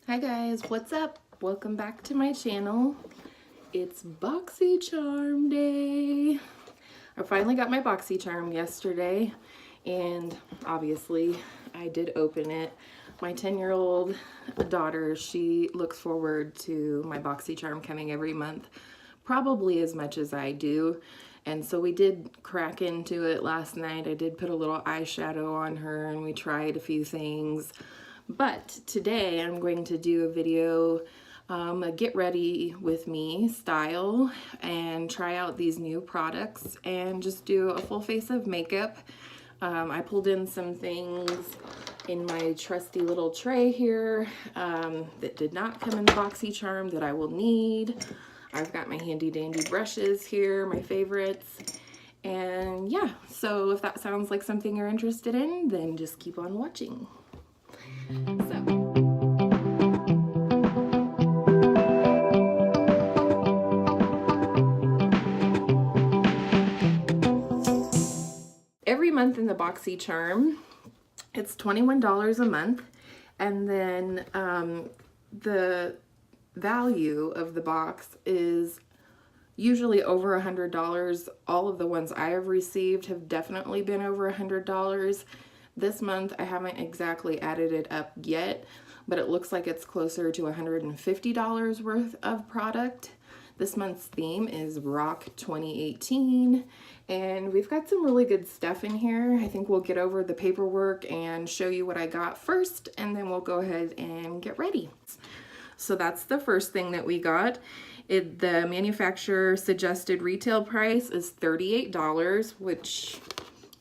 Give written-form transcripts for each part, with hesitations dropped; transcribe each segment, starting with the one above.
Hi guys, what's up? Welcome back to my channel. It's Boxycharm day. I finally got my Boxycharm yesterday, and obviously I did open it. My 10-year-old daughter, she looks forward to my Boxycharm coming every month, probably as much as I do. And so we did crack into it last night. I did put a little eyeshadow on her and we tried a few things. But today I'm going to do a video, a get ready with me style, and try out these new products and just do a full face of makeup. I pulled in some things in my trusty little tray here that did not come in the Boxycharm that I will need. I've got my handy dandy brushes here, my favorites. And yeah, so if that sounds like something you're interested in, then just keep on watching. Every month in the Boxycharm, it's $21 a month, and then the value of the box is usually over $100. All of the ones I have received have definitely been over $100. This month I haven't exactly added it up yet, but it looks like it's closer to $150 worth of product. This month's theme is Rock 2018, and we've got some really good stuff in here. I think we'll get over the paperwork and show you what I got first, and then we'll go ahead and get ready. So that's the first thing that we got. The manufacturer suggested retail price is $38, which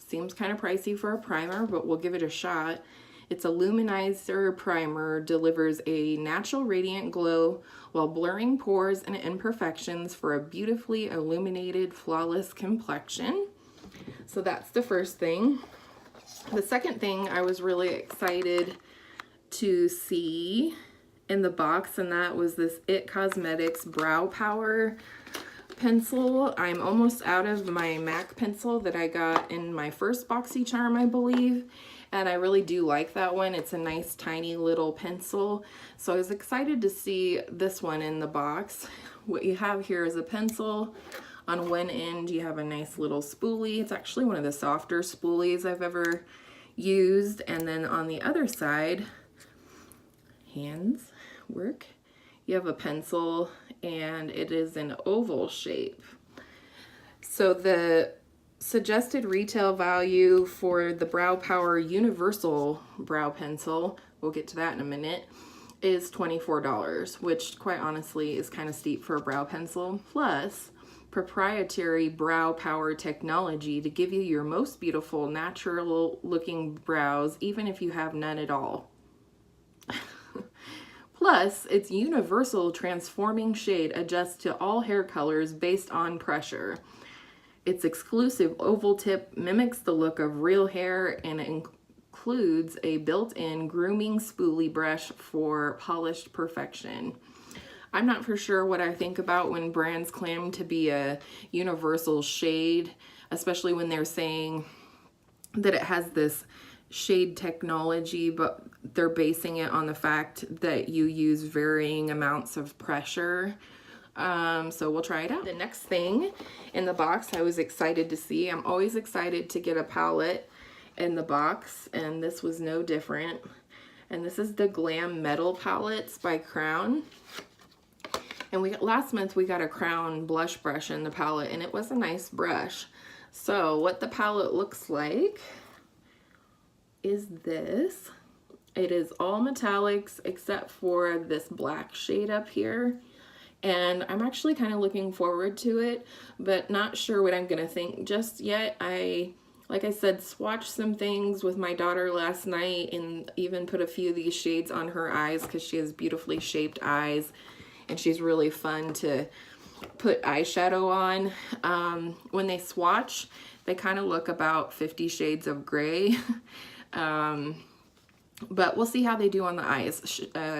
seems kind of pricey for a primer, but we'll give it a shot. It's a Luminizer primer, delivers a natural radiant glow while blurring pores and imperfections for a beautifully illuminated, flawless complexion. So that's the first thing. The second thing I was really excited to see in the box, and that was this It Cosmetics Brow Power pencil. I'm almost out of my MAC pencil that I got in my first Boxycharm, I believe, and I really do like that one. It's a nice tiny little pencil, so I was excited to see this one in the box. What you have here is a pencil. On one end you have a nice little spoolie. It's actually one of the softer spoolies I've ever used, and then on the other side, hands work, you have a pencil, and it is an oval shape. So the suggested retail value for the Brow Power Universal Brow Pencil, we'll get to that in a minute, is $24, which quite honestly is kind of steep for a brow pencil, plus proprietary brow power technology to give you your most beautiful natural looking brows even if you have none at all. Plus, its universal transforming shade adjusts to all hair colors based on pressure. Its exclusive oval tip mimics the look of real hair and includes a built-in grooming spoolie brush for polished perfection. I'm not for sure what I think about when brands claim to be a universal shade, especially when they're saying that it has this shade technology, but they're basing it on the fact that you use varying amounts of pressure. So we'll try it out. The next thing in the box I was excited to see. I'm always excited to get a palette in the box, and this was no different. And this is the Glam Metal Palettes by Crown. And last month we got a Crown blush brush in the palette, and it was a nice brush. So what the palette looks like is this. It is all metallics except for this black shade up here, and I'm actually kind of looking forward to it, but not sure what I'm gonna think just yet. Like I said, swatched some things with my daughter last night and even put a few of these shades on her eyes because she has beautifully shaped eyes and she's really fun to put eyeshadow on. When they swatch, they kind of look about 50 shades of gray. But we'll see how they do on the eyes.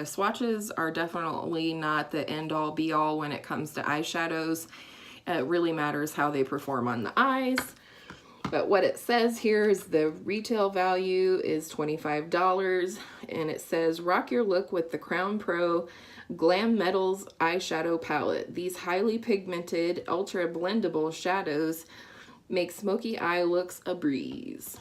Swatches are definitely not the end-all be-all when it comes to eyeshadows. It really matters how they perform on the eyes. But what it says here is the retail value is $25, and it says rock your look with the Crown Pro Glam Metals eyeshadow palette. These highly pigmented, ultra blendable shadows make smoky eye looks a breeze.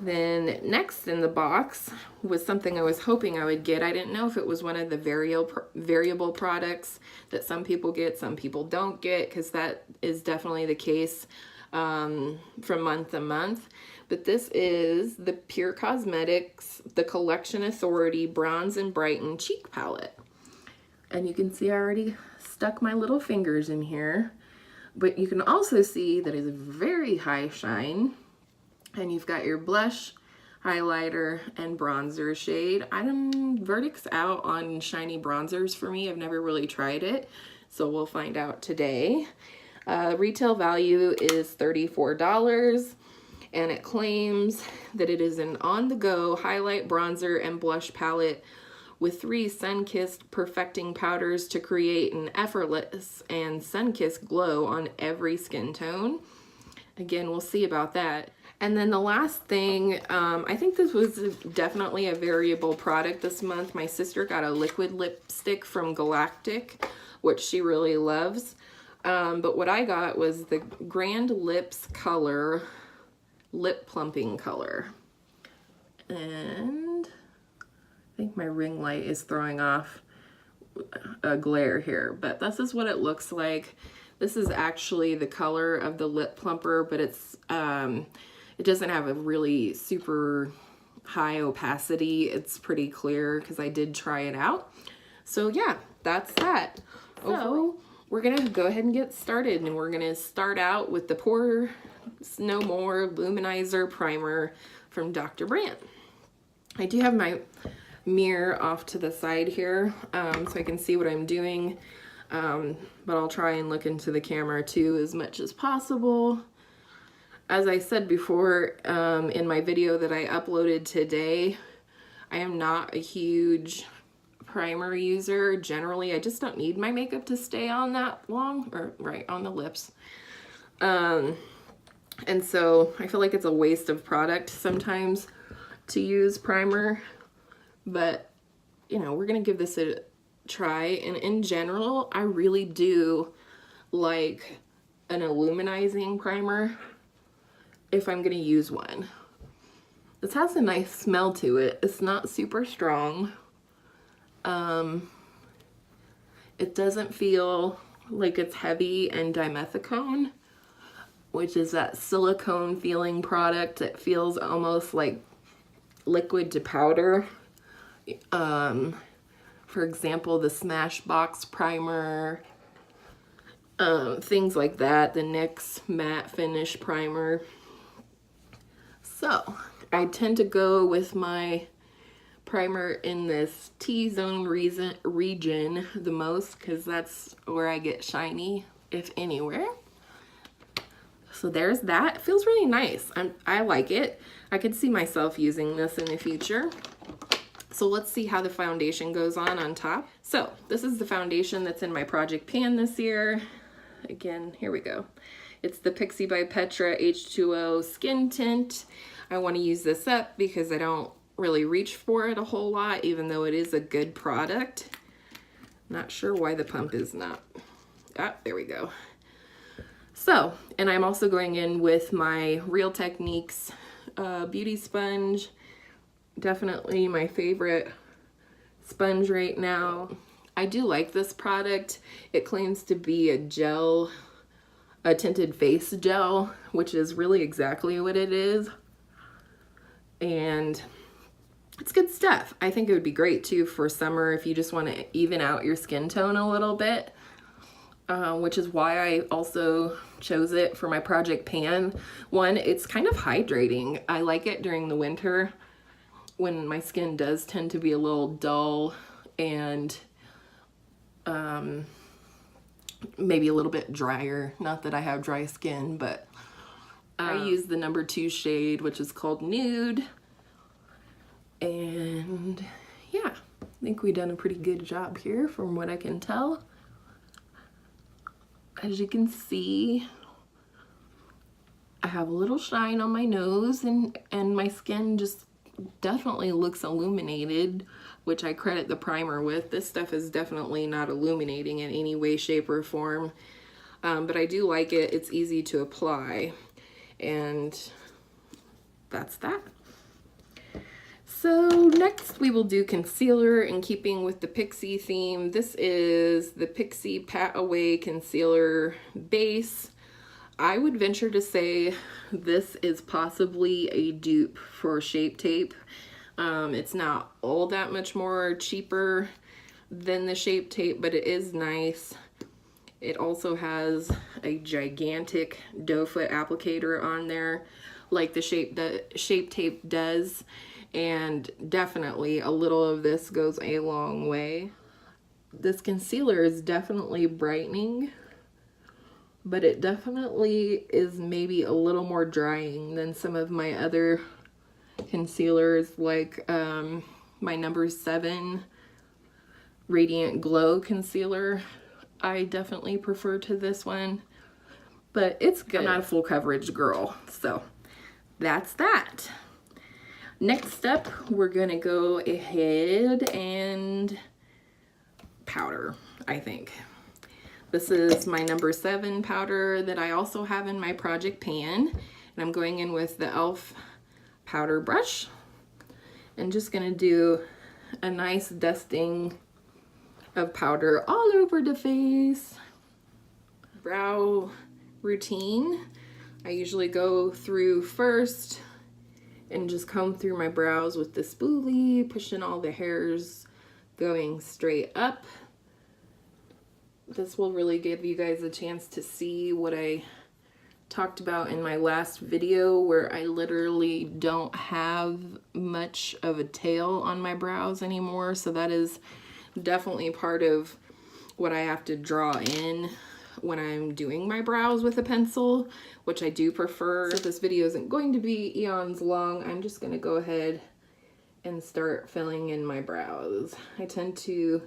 Then next in the box was something I was hoping I would get. I didn't know if it was one of the variable products that some people get, some people don't get, because that is definitely the case from month to month. But this is the Pure Cosmetics, the Collection Authority Bronze and Brighten Cheek Palette. And you can see I already stuck my little fingers in here. But you can also see that it's very high shine. And you've got your blush, highlighter, and bronzer shade. Verdict's out on shiny bronzers for me. I've never really tried it, so we'll find out today. Retail value is $34, and it claims that it is an on-the-go highlight, bronzer, and blush palette with 3 sun-kissed perfecting powders to create an effortless and sun-kissed glow on every skin tone. Again, we'll see about that. And then the last thing, I think this was definitely a variable product this month. My sister got a liquid lipstick from Galactic, which she really loves. But what I got was the Grand Lips Color Lip Plumping Color. And I think my ring light is throwing off a glare here, but this is what it looks like. This is actually the color of the lip plumper, but it's it doesn't have a really super high opacity. It's pretty clear because I did try it out. So yeah, that's that. So we're gonna go ahead and get started, and we're gonna start out with the Pore No More Luminizer Primer from Dr. Brandt. I do have my mirror off to the side here so I can see what I'm doing, but I'll try and look into the camera too as much as possible. As I said before in my video that I uploaded today, I am not a huge primer user. Generally, I just don't need my makeup to stay on that long, or right on the lips. And so I feel like it's a waste of product sometimes to use primer, but you know, we're gonna give this a try. And in general, I really do like an illuminizing primer if I'm gonna use one. This has a nice smell to it. It's not super strong. It doesn't feel like it's heavy and dimethicone, which is that silicone feeling product. It feels almost like liquid to powder. For example, the Smashbox primer, things like that, the NYX matte finish primer. So I tend to go with my primer in this T-zone region the most, because that's where I get shiny, if anywhere. So there's that. It feels really nice. I like it. I could see myself using this in the future. So let's see how the foundation goes on top. So this is the foundation that's in my project pan this year. Again, here we go. It's the Pixie by Petra H2O Skin Tint. I want to use this up because I don't really reach for it a whole lot, even though it is a good product. Not sure why the pump is not. Ah, there we go. So, and I'm also going in with my Real Techniques beauty sponge. Definitely my favorite sponge right now. I do like this product. It claims to be a gel, a tinted face gel, which is really exactly what it is. And it's good stuff. I think it would be great too for summer if you just want to even out your skin tone a little bit, which is why I also chose it for my project pan. One, it's kind of hydrating. I like it during the winter when my skin does tend to be a little dull and maybe a little bit drier. Not that I have dry skin, but I use the number 2 shade, which is called Nude. And yeah, I think we've done a pretty good job here from what I can tell. As you can see, I have a little shine on my nose, and my skin just definitely looks illuminated, which I credit the primer with. This stuff is definitely not illuminating in any way, shape, or form, but I do like it. It's easy to apply, and that's that. So next we will do concealer in keeping with the Pixie theme. This is the Pixie Pat Away Concealer Base. I would venture to say this is possibly a dupe for Shape Tape. It's not all that much more cheaper than the Shape Tape, but it is nice. It also has a gigantic doe foot applicator on there like the Shape Tape does. And definitely a little of this goes a long way. This concealer is definitely brightening, but it definitely is maybe a little more drying than some of my other concealers, like my number 7 Radiant Glow concealer. I definitely prefer to this one, but it's good. I'm not a full coverage girl, so that's that. Next up, we're gonna go ahead and powder, I think. This is my number 7 powder that I also have in my project pan, and I'm going in with the e.l.f. powder brush and just gonna do a nice dusting of powder all over the face. Brow routine, I usually go through first and just comb through my brows with the spoolie, pushing all the hairs going straight up. This will really give you guys a chance to see what I talked about in my last video, where I literally don't have much of a tail on my brows anymore. So that is definitely part of what I have to draw in when I'm doing my brows with a pencil, which I do prefer. So this video isn't going to be eons long. I'm just going to go ahead and start filling in my brows. I tend to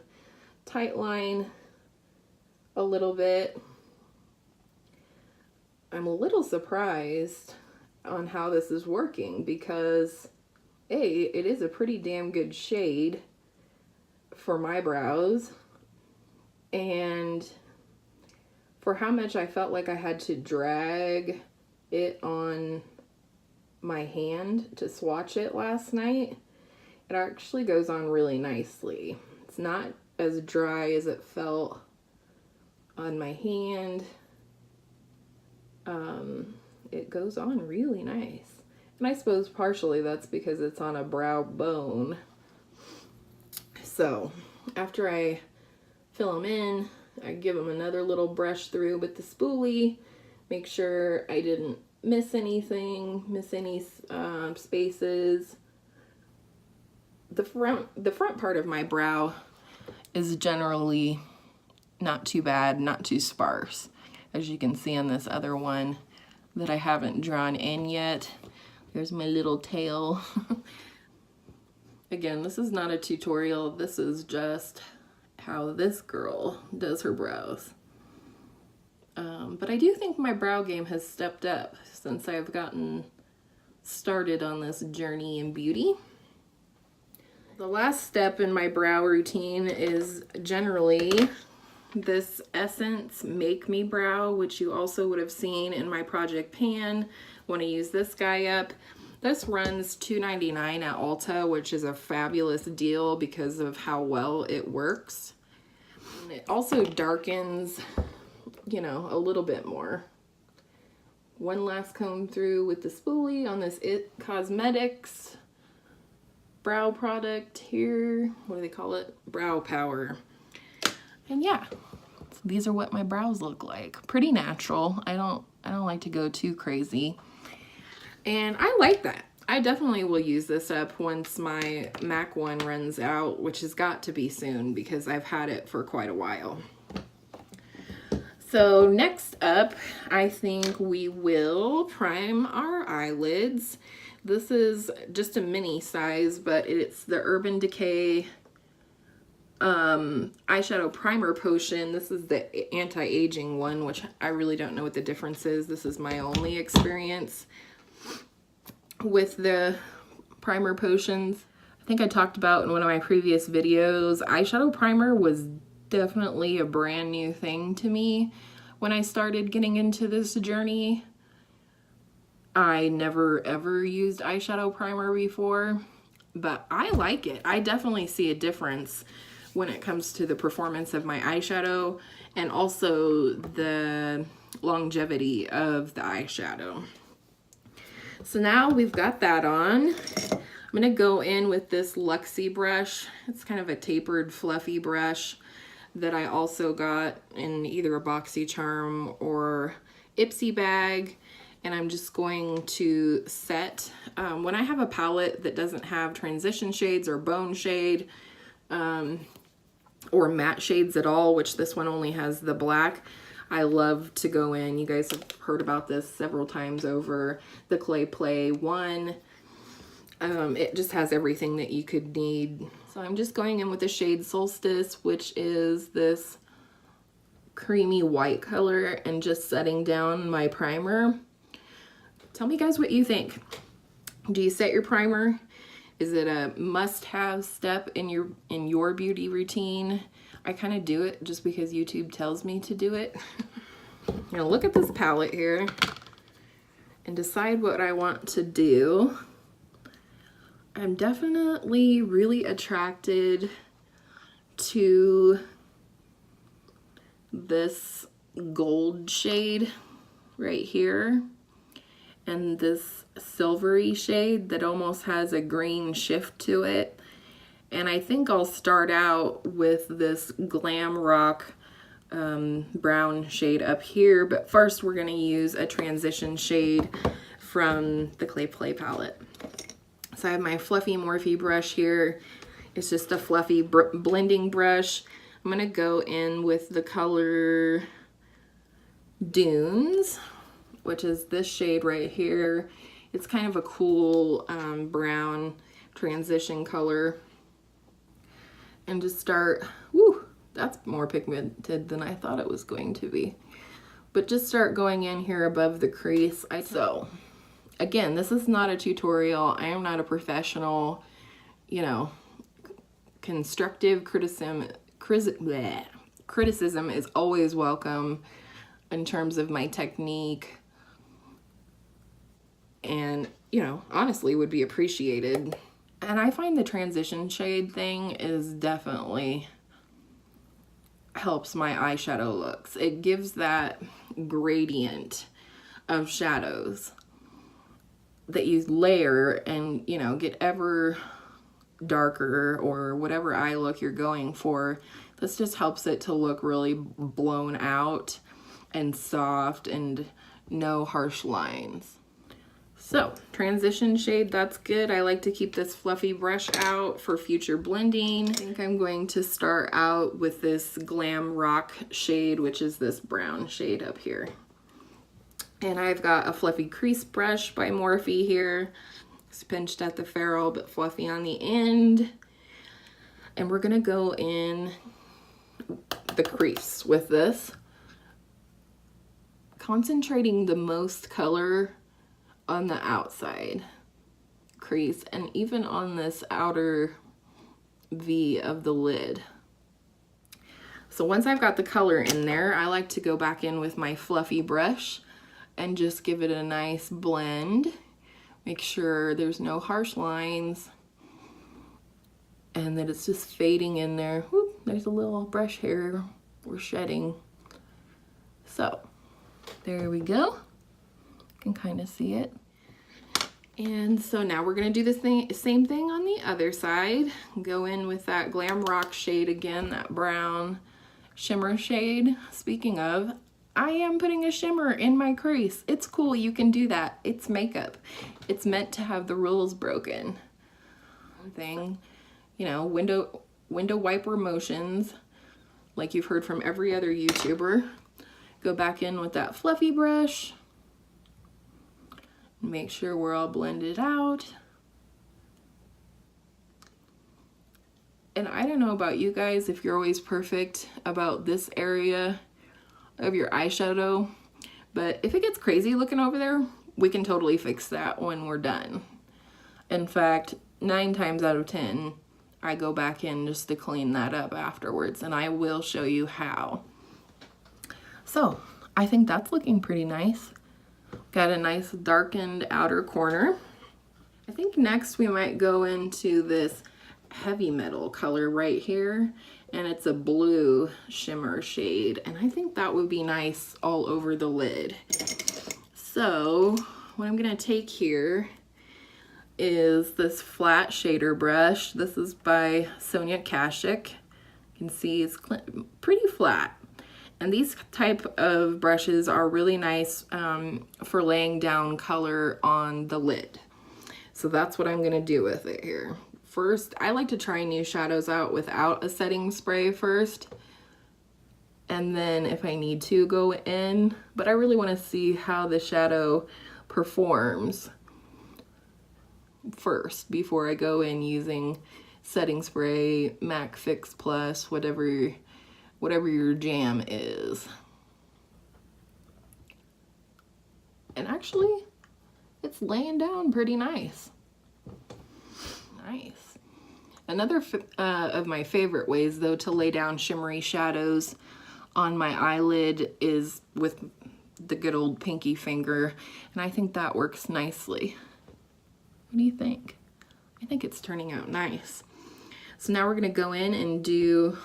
tight line a little bit. I'm a little surprised on how this is working because it is a pretty damn good shade for my brows, and for how much I felt like I had to drag it on my hand to swatch it last night, it actually goes on really nicely. It's not as dry as it felt on my hand. It goes on really nice. And I suppose partially that's because it's on a brow bone. So after I fill them in, I give them another little brush through with the spoolie, make sure I didn't miss anything, miss any spaces. The front part of my brow is generally not too bad, not too sparse. As you can see on this other one that I haven't drawn in yet, there's my little tail. Again, this is not a tutorial, this is just how this girl does her brows. But I do think my brow game has stepped up since I've gotten started on this journey in beauty. The last step in my brow routine is generally this Essence Make Me Brow, which you also would have seen in my project pan when I use this guy up. This runs $2.99 at Ulta, which is a fabulous deal because of how well it works. And it also darkens, you know, a little bit more. One last comb through with the spoolie on this It Cosmetics brow product here. What do they call it? Brow Power. And yeah, so these are what my brows look like. Pretty natural. I don't like to go too crazy. And I like that. I definitely will use this up once my MAC one runs out, which has got to be soon because I've had it for quite a while. So next up, I think we will prime our eyelids. This is just a mini size, but it's the Urban Decay eyeshadow primer potion. This is the anti-aging one, which I really don't know what the difference is. This is my only experience with the primer potions. I think I talked about in one of my previous videos, eyeshadow primer was definitely a brand new thing to me when I started getting into this journey. I never ever used eyeshadow primer before, but I like it. I definitely see a difference when it comes to the performance of my eyeshadow and also the longevity of the eyeshadow. So now we've got that on. I'm gonna go in with this Luxie brush. It's kind of a tapered, fluffy brush that I also got in either a Boxycharm or Ipsy bag. And I'm just going to set, when I have a palette that doesn't have transition shades or bone shade, or matte shades at all, which this one only has the black, I love to go in. You guys have heard about this several times over, the Clay Play one. It just has everything that you could need. So I'm just going in with the shade Solstice, which is this creamy white color, and just setting down my primer. Tell me guys what you think. Do you set your primer? Is it a must-have step in your beauty routine? I kind of do it just because YouTube tells me to do it. Now look at this palette here and decide what I want to do. I'm definitely really attracted to this gold shade right here and this silvery shade that almost has a green shift to it. And I think I'll start out with this Glam Rock brown shade up here, but first we're gonna use a transition shade from the Clay Play palette. So I have my fluffy Morphe brush here. It's just a fluffy blending brush. I'm gonna go in with the color Dunes, which is this shade right here. It's kind of a cool brown transition color. And just start, whoo, that's more pigmented than I thought it was going to be. But just start going in here above the crease. So, again, this is not a tutorial. I am not a professional, you know, constructive criticism is always welcome in terms of my technique. And, you know, honestly would be appreciated. And I find the transition shade thing is definitely helps my eyeshadow looks. It gives that gradient of shadows that you layer and, you know, get ever darker or whatever eye look you're going for. This just helps it to look really blown out and soft and no harsh lines. So, transition shade, that's good. I like to keep this fluffy brush out for future blending. I think I'm going to start out with this Glam Rock shade, which is this brown shade up here. And I've got a fluffy crease brush by Morphe here. It's pinched at the ferrule, but fluffy on the end. And we're gonna go in the crease with this, concentrating the most color on the outside crease and even on this outer V of the lid. So once I've got the color in there, I like to go back in with my fluffy brush and just give it a nice blend. Make sure there's no harsh lines and that it's just fading in there. Whoop, there's a little brush hair we're shedding. So there we go. Can kind of see it. And so now we're gonna do the same thing on the other side. Go in with that Glam Rock shade again, that brown shimmer shade. Speaking of, I am putting a shimmer in my crease. It's cool, you can do that. It's makeup. It's meant to have the rules broken. Thing, you know, window wiper motions, like you've heard from every other YouTuber. Go back in with that fluffy brush. Make sure we're all blended out. And I don't know about you guys if you're always perfect about this area of your eyeshadow, but if it gets crazy looking over there, we can totally fix that when we're done. In fact, 9 times out of 10, I go back in just to clean that up afterwards, and I will show you how. So, I think that's looking pretty nice. Got a nice darkened outer corner. I think next we might go into this heavy metal color right here, and it's a blue shimmer shade, and I think that would be nice all over the lid. So what I'm gonna take here is this flat shader brush. This is by Sonia Kashuk. You can see it's pretty flat, and these type of brushes are really nice for laying down color on the lid. So that's what I'm gonna do with it here. First, I like to try new shadows out without a setting spray first, and then if I need to go in, but I really want to see how the shadow performs first before I go in using setting spray, MAC Fix Plus, whatever your jam is. And actually, it's laying down pretty nice. Nice. Another of my favorite ways, though, to lay down shimmery shadows on my eyelid is with the good old pinky finger, and I think that works nicely. What do you think? I think it's turning out nice. So now we're going to go in and do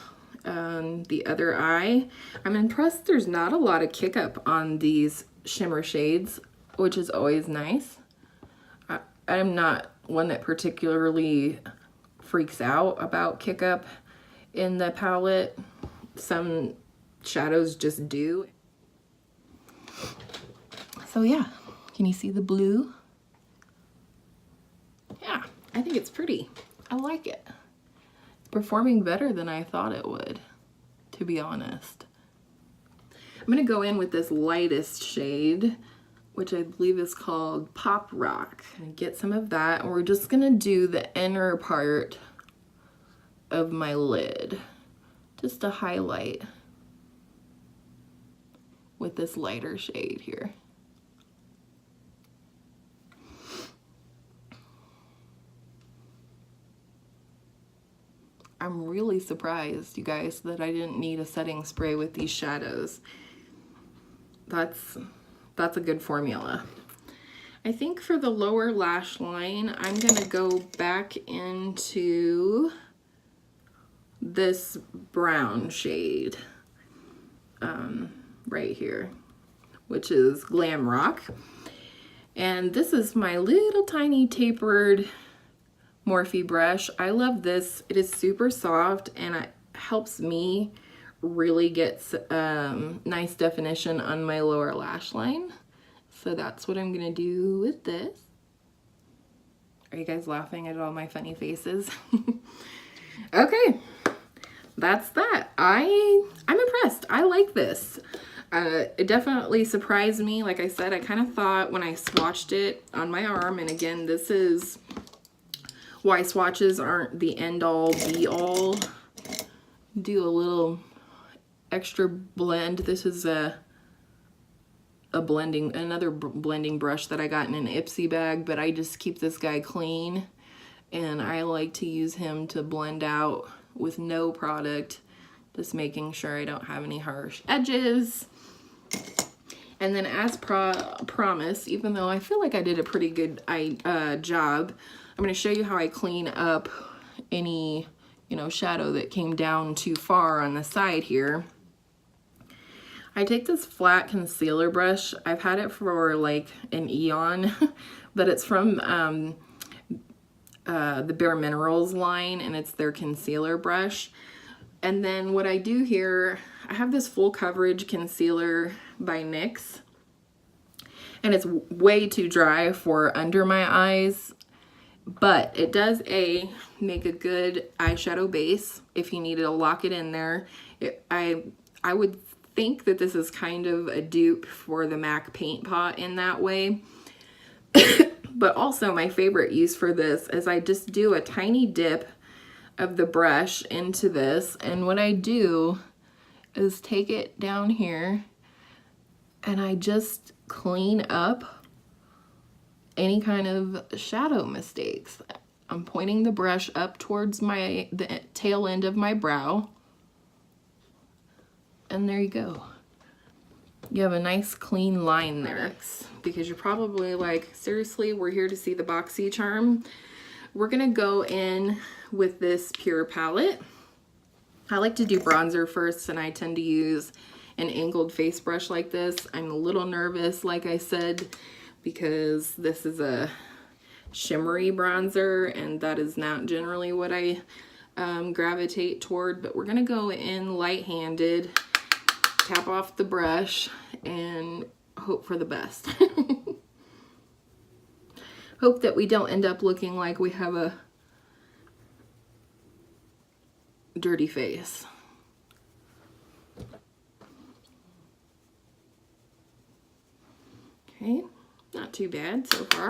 the other eye. I'm impressed there's not a lot of kick up on these shimmer shades, which is always nice. I'm not one that particularly freaks out about kick up in the palette. Some shadows just do. So yeah, can you see the blue? Yeah, I think it's pretty. I like it. It's performing better than I thought it would, to be honest. I'm gonna go in with this lightest shade, which I believe is called Pop Rock. And get some of that, and we're just gonna do the inner part of my lid, just to highlight with this lighter shade here. I'm really surprised, you guys, that I didn't need a setting spray with these shadows. That's a good formula. I think for the lower lash line, I'm gonna go back into this brown shade right here, which is Glam Rock. And this is my little tiny tapered Morphe brush. I love this. It is super soft, and it helps me really get nice definition on my lower lash line. So that's what I'm gonna do with this. Are you guys laughing at all my funny faces? Okay, that's that. I'm impressed. I like this. It definitely surprised me. Like I said, I kind of thought when I swatched it on my arm, and again, this is why swatches aren't the end-all be-all. Do a little extra blend. This is another blending brush that I got in an Ipsy bag, but I just keep this guy clean, and I like to use him to blend out with no product, just making sure I don't have any harsh edges. And then as promised, even though I feel like I did a pretty good job, I'm going to show you how I clean up any, shadow that came down too far on the side here. I take this flat concealer brush. I've had it for like an eon, but it's from the Bare Minerals line, and it's their concealer brush. And then what I do here, I have this full coverage concealer by NYX, and it's way too dry for under my eyes, but it does make a good eyeshadow base if you need to lock it in there. I would think that this is kind of a dupe for the MAC Paint Pot in that way. But also my favorite use for this is I just do a tiny dip of the brush into this, and what I do is take it down here and I just clean up any kind of shadow mistakes. I'm pointing the brush up towards the tail end of my brow, and there you go. You have a nice clean line there. Because you're probably like, seriously, we're here to see the Boxycharm. We're gonna go in with this Pure palette. I like to do bronzer first, and I tend to use an angled face brush like this. I'm a little nervous, like I said, because this is a shimmery bronzer, and that is not generally what I gravitate toward, but we're gonna go in light-handed, tap off the brush, and hope for the best. Hope that we don't end up looking like we have a dirty face. Okay, not too bad so far.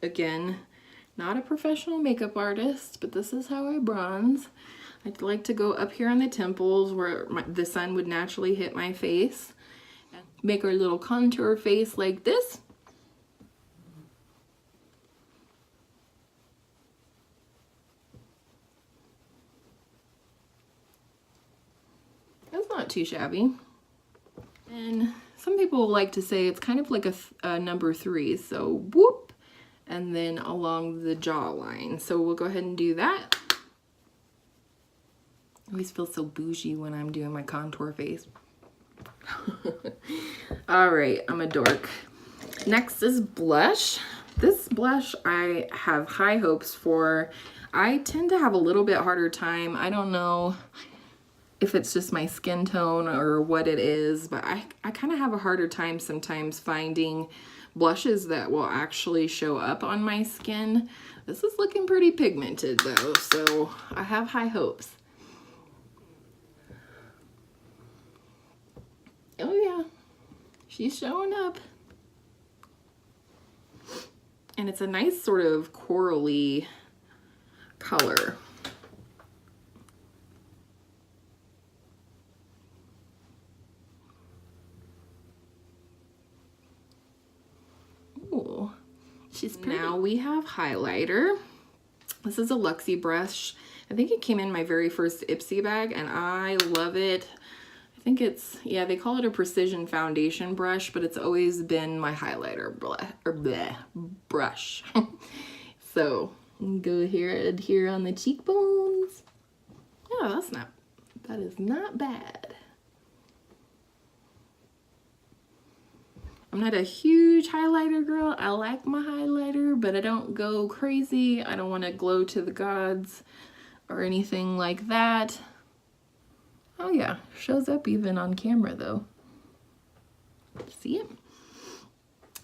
Again, not a professional makeup artist, but this is how I bronze. I'd like to go up here on the temples where the sun would naturally hit my face. Make our little contour face like this. That's not too shabby. And some people like to say it's kind of like a number 3, so whoop, and then along the jawline. So we'll go ahead and do that. I always feel so bougie when I'm doing my contour face. All right, I'm a dork. Next is blush. This blush I have high hopes for. I tend to have a little bit harder time. I don't know if it's just my skin tone or what it is, but I kind of have a harder time sometimes finding blushes that will actually show up on my skin. This is looking pretty pigmented though, so I have high hopes. Oh yeah, she's showing up. And it's a nice sort of corally color. Ooh, she's pretty. Now we have highlighter. This is a Luxie brush. I think it came in my very first Ipsy bag, and I love it. I think it's, yeah, they call it a precision foundation brush, but it's always been my highlighter brush. So go here on the cheekbones. Oh, that is not bad. I'm not a huge highlighter girl. I like my highlighter, but I don't go crazy. I don't want to glow to the gods or anything like that. Oh yeah, shows up even on camera though. See it?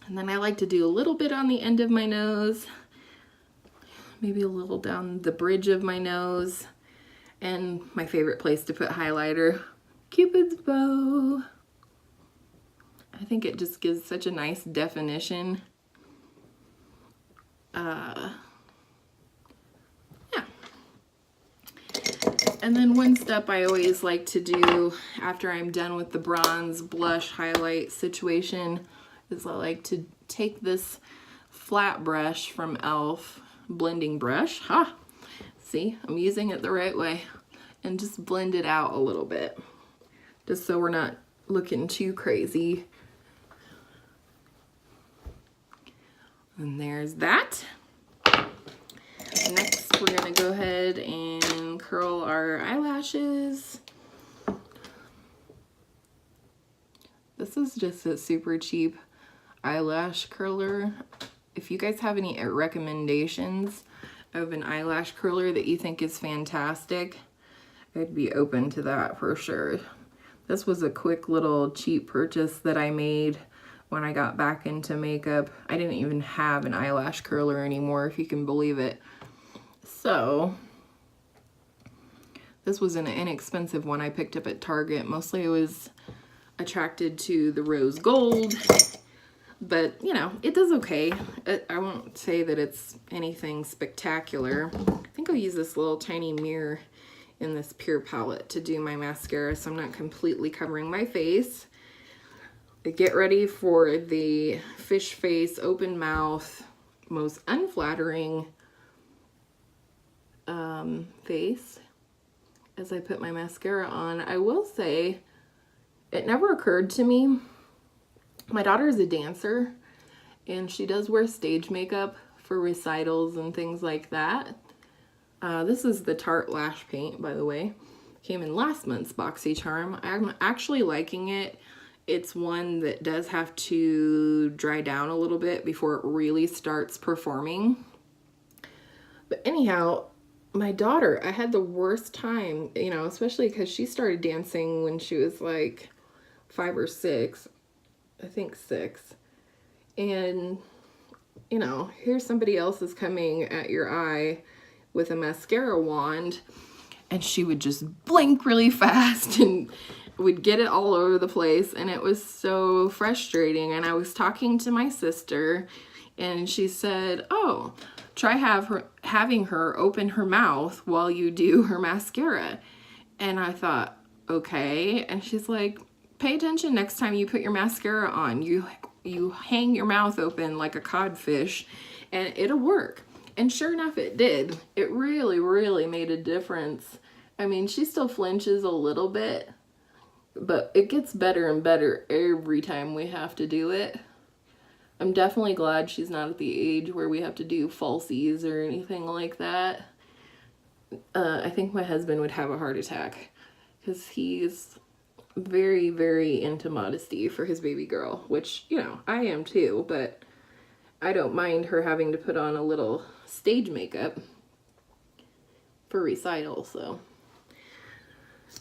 And then I like to do a little bit on the end of my nose, maybe a little down the bridge of my nose, and my favorite place to put highlighter, Cupid's bow. I think it just gives such a nice definition. And then one step I always like to do after I'm done with the bronze blush highlight situation is I like to take this flat brush from e.l.f. blending brush. Ha! See, I'm using it the right way. And just blend it out a little bit. Just so we're not looking too crazy. And there's that. Next, we're gonna go ahead and curl our eyelashes. This is just a super cheap eyelash curler. If you guys have any recommendations of an eyelash curler that you think is fantastic, I'd be open to that for sure. This was a quick little cheap purchase that I made when I got back into makeup. I didn't even have an eyelash curler anymore, if you can believe it. So this was an inexpensive one I picked up at Target. Mostly it was attracted to the rose gold, but you know, it does okay. I won't say that it's anything spectacular. I think I'll use this little tiny mirror in this Pure palette to do my mascara, so I'm not completely covering my face. Get ready for the fish face, open mouth, most unflattering face as I put my mascara on. I will say, it never occurred to me. My daughter is a dancer, and she does wear stage makeup for recitals and things like that. This is the Tarte Lash Paint, by the way. Came in last month's Boxycharm. I'm actually liking it. It's one that does have to dry down a little bit before it really starts performing. But anyhow, my daughter, I had the worst time, you know, especially because she started dancing when she was like 5 or 6. I think 6. And, you know, here's somebody else is coming at your eye with a mascara wand, and she would just blink really fast and would get it all over the place, and it was so frustrating. And I was talking to my sister, and she said, oh, try having her open her mouth while you do her mascara. And I thought, okay. And she's like, pay attention next time you put your mascara on. You hang your mouth open like a codfish, and it'll work. And sure enough, it did. It really, really made a difference. I mean, she still flinches a little bit, but it gets better and better every time we have to do it. I'm definitely glad she's not at the age where we have to do falsies or anything like that. I think my husband would have a heart attack because he's very, very into modesty for his baby girl, which, you know, I am too, but I don't mind her having to put on a little stage makeup for recital. So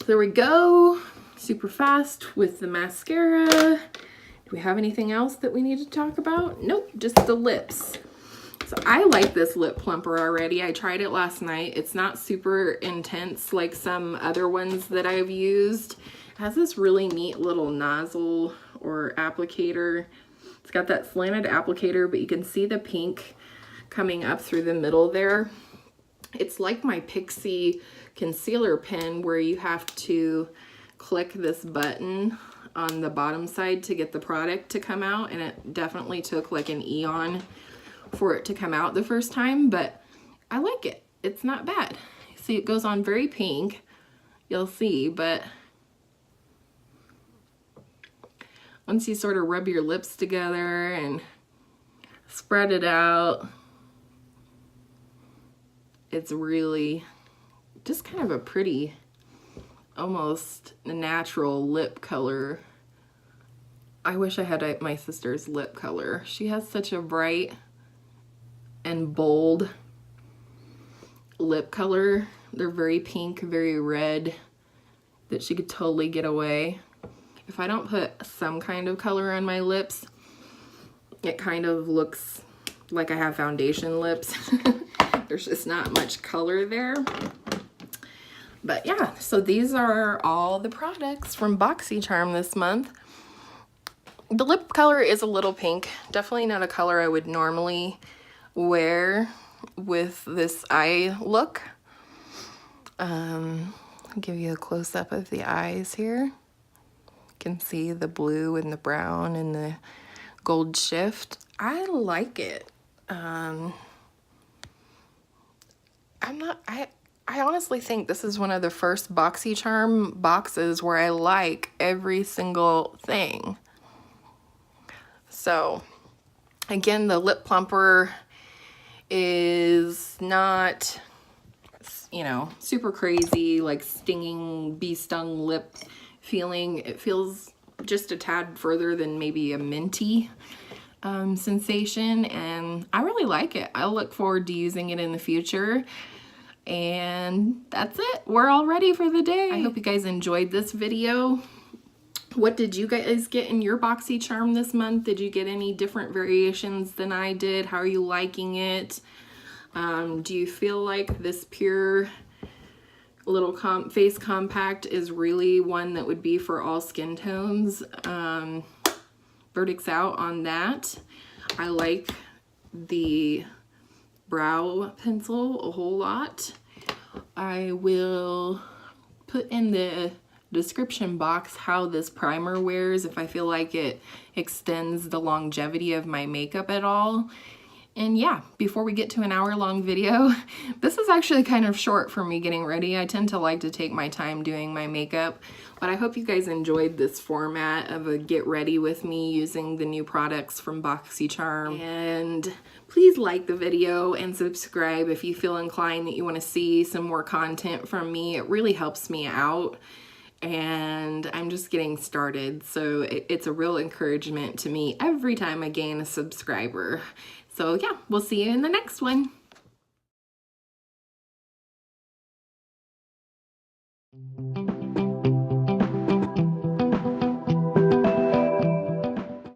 there we go. Super fast with the mascara. Do we have anything else that we need to talk about? Nope, just the lips. So I like this lip plumper already. I tried it last night. It's not super intense like some other ones that I've used. It has this really neat little nozzle or applicator. It's got that slanted applicator, but you can see the pink coming up through the middle there. It's like my Pixie concealer pen where you have to click this button on the bottom side to get the product to come out, and it definitely took like an eon for it to come out the first time, but I like it. It's not bad. See, it goes on very pink, you'll see, but once you sort of rub your lips together and spread it out, it's really just kind of a pretty, almost natural lip color. I wish I had my sister's lip color. She has such a bright and bold lip color. They're very pink, very red, that she could totally get away. If I don't put some kind of color on my lips, it kind of looks like I have foundation lips. There's just not much color there. But yeah, so these are all the products from Boxycharm this month. The lip color is a little pink. Definitely not a color I would normally wear with this eye look. I'll give you a close-up of the eyes here. You can see the blue and the brown and the gold shift. I like it. I honestly think this is one of the first Boxycharm boxes where I like every single thing. So again, the lip plumper is not, you know, super crazy, like stinging, bee stung lip feeling. It feels just a tad further than maybe a minty sensation, and I really like it. I look forward to using it in the future. And that's it. We're all ready for the day. I hope you guys enjoyed this video. What did you guys get in your Boxycharm this month? Did you get any different variations than I did? How are you liking it? Do you feel like this Pure little face compact is really one that would be for all skin tones. Verdict's out on that. I like the brow pencil a whole lot. I will put in the description box how this primer wears if I feel like it extends the longevity of my makeup at all. And yeah, before we get to an hour-long video, this is actually kind of short for me getting ready. I tend to like to take my time doing my makeup, but I hope you guys enjoyed this format of a get ready with me using the new products from Boxycharm. And please like the video and subscribe if you feel inclined that you want to see some more content from me. It really helps me out, and I'm just getting started, so it's a real encouragement to me every time I gain a subscriber. So yeah, we'll see you in the next one.